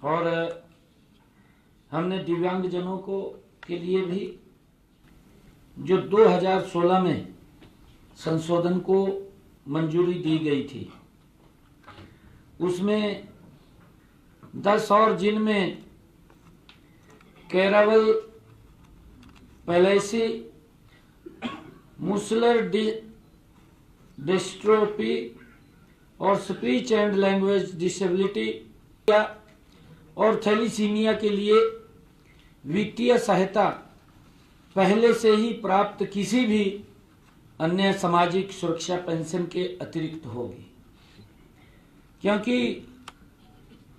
और हमने दिव्यांगजनों को के लिए भी जो 2016 में संशोधन को मंजूरी दी गई थी, उसमें 10 और जिनमें कैरावल पैलेसी, मुसलर डिस्ट्रोफी और स्पीच एंड लैंग्वेज डिसेबिलिटी और थैलीसीमिया के लिए वित्तीय सहायता पहले से ही प्राप्त किसी भी अन्य सामाजिक सुरक्षा पेंशन के अतिरिक्त होगी, क्योंकि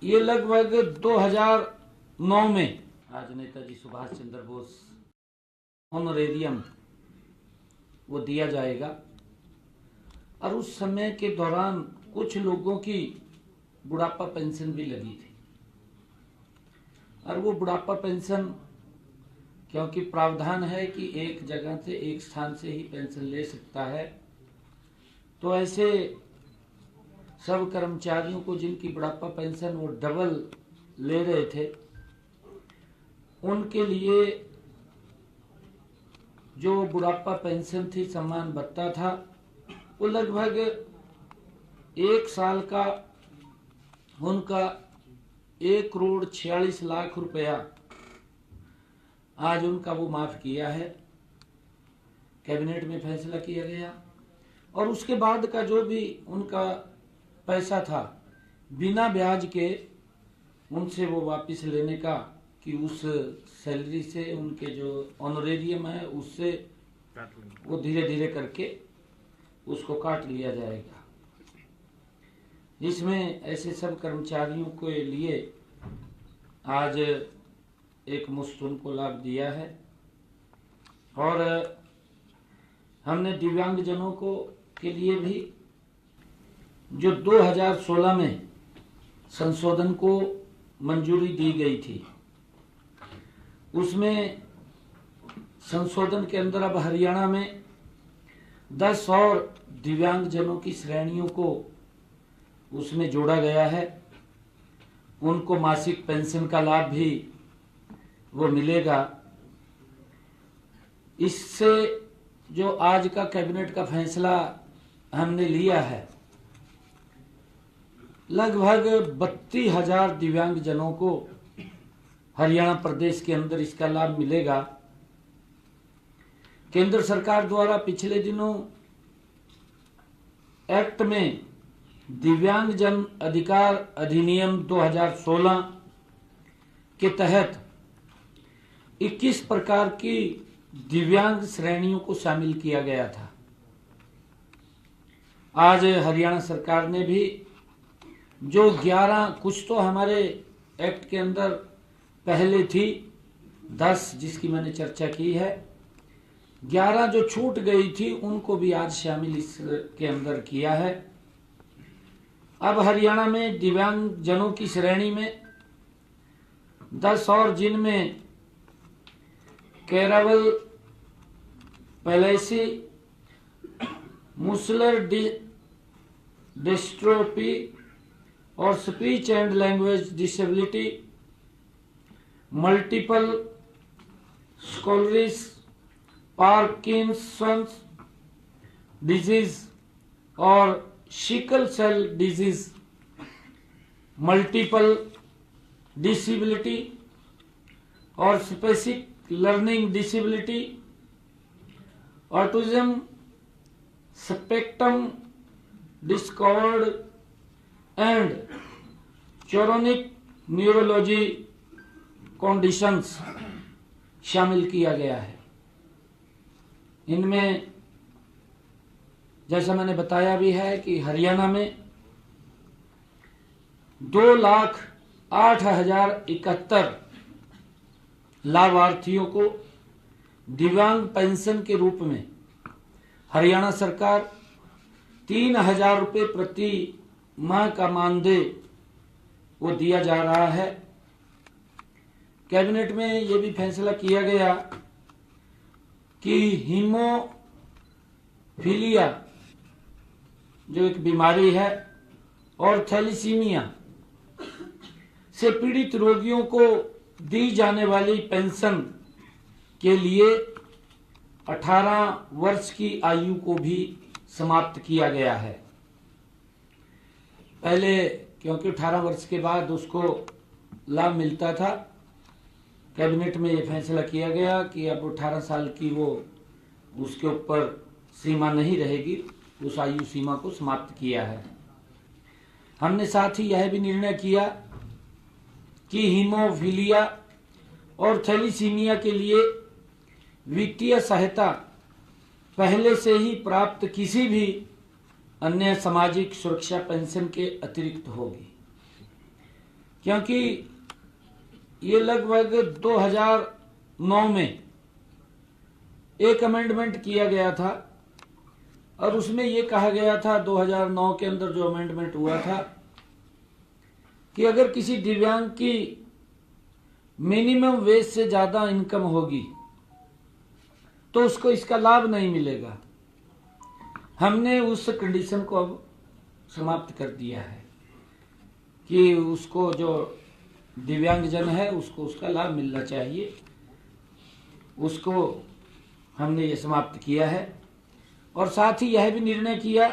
ये लगभग 2009 में आज नेताजी सुभाष चंद्र बोस ऑनरेरियम वो दिया जाएगा। और उस समय के दौरान कुछ लोगों की बुढ़ापा पेंशन भी लगी थी, और वो बुढ़ापा पेंशन क्योंकि प्रावधान है कि एक जगह से एक स्थान से ही पेंशन ले सकता है, तो ऐसे सब कर्मचारियों को जिनकी बुढ़ापा पेंशन वो डबल ले रहे थे, उनके लिए जो बुढ़ापा पेंशन थी, सम्मान भत्ता था, वो लगभग 1 साल का उनका 1,46,00,000 रुपया आज उनका वो माफ किया है, कैबिनेट में फैसला किया गया। और उसके बाद का जो भी उनका पैसा था बिना ब्याज के उनसे वो वापस लेने का, कि उस सैलरी से उनके जो ऑनरेरियम है उससे वो धीरे धीरे करके उसको काट लिया जाएगा। जिसमें ऐसे सब कर्मचारियों के लिए आज एक मुश्त उनको लाभ दिया है। और हमने दिव्यांगजनों को के लिए भी जो 2016 में संशोधन को मंजूरी दी गई थी, उसमें संशोधन के अंदर अब हरियाणा में 10 और दिव्यांगजनों की श्रेणियों को उसमें जोड़ा गया है। उनको मासिक पेंशन का लाभ भी वो मिलेगा। इससे जो आज का कैबिनेट का फैसला हमने लिया है, लगभग 32,000 दिव्यांगजनों को हरियाणा प्रदेश के अंदर इसका लाभ मिलेगा। केंद्र सरकार द्वारा पिछले दिनों एक्ट में दिव्यांगजन अधिकार अधिनियम 2016 के तहत 21 प्रकार की दिव्यांग श्रेणियों को शामिल किया गया था। आज हरियाणा सरकार ने भी जो 11 कुछ तो हमारे एक्ट के अंदर पहले थी 10 जिसकी मैंने चर्चा की है, 11 जो छूट गई थी उनको भी आज शामिल इसके अंदर किया है। अब हरियाणा में दिव्यांग जनों की श्रेणी में 10 और जिनमें कैरावल पैलेसी, मुसलर डिस्ट्रोफी और speech and language disability, multiple sclerosis, Parkinson's disease और sickle cell disease, multiple disability और specific learning disability, autism spectrum disorder and chronic neurology conditions शामिल किया गया है। इनमें जैसा मैंने बताया भी है कि हरियाणा में 2,08,071 लाभार्थियों को दिव्यांग पेंशन के रूप में हरियाणा सरकार 3,000 रुपये प्रति माह का मानदेय वो दिया जा रहा है। कैबिनेट में ये भी फैसला किया गया कि हीमोफीलिया जो एक बीमारी है और थैलीसीमिया से पीड़ित रोगियों को दी जाने वाली पेंशन के लिए 18 वर्ष की आयु को भी समाप्त किया गया है। पहले क्योंकि 18 वर्ष के बाद उसको लाभ मिलता था, कैबिनेट में ये फैसला किया गया कि अब 18 साल की वो उसके ऊपर सीमा नहीं रहेगी, उस आयु सीमा को समाप्त किया है। हमने साथ ही यह भी निर्णय किया कि हीमोफीलिया और थैलीसीमिया के लिए वित्तीय सहायता पहले से ही प्राप्त किसी भी अन्य सामाजिक सुरक्षा पेंशन के अतिरिक्त होगी, क्योंकि ये लगभग 2009 में एक अमेंडमेंट किया गया था और उसमें ये कहा गया था, 2009 के अंदर जो अमेंडमेंट हुआ था, कि अगर किसी दिव्यांग की मिनिमम वेज से ज्यादा इनकम होगी तो उसको इसका लाभ नहीं मिलेगा। हमने उस कंडीशन को अब समाप्त कर दिया है कि उसको जो दिव्यांगजन है उसको उसका लाभ मिलना चाहिए, उसको हमने ये समाप्त किया है। और साथ ही यह भी निर्णय किया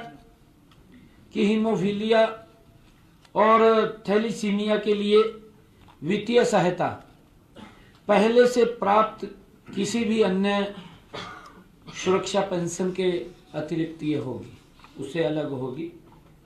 कि हीमोफीलिया और थैलीसीमिया के लिए वित्तीय सहायता पहले से प्राप्त किसी भी अन्य सुरक्षा पेंशन के अतिरिक्त ये होगी, उससे अलग होगी।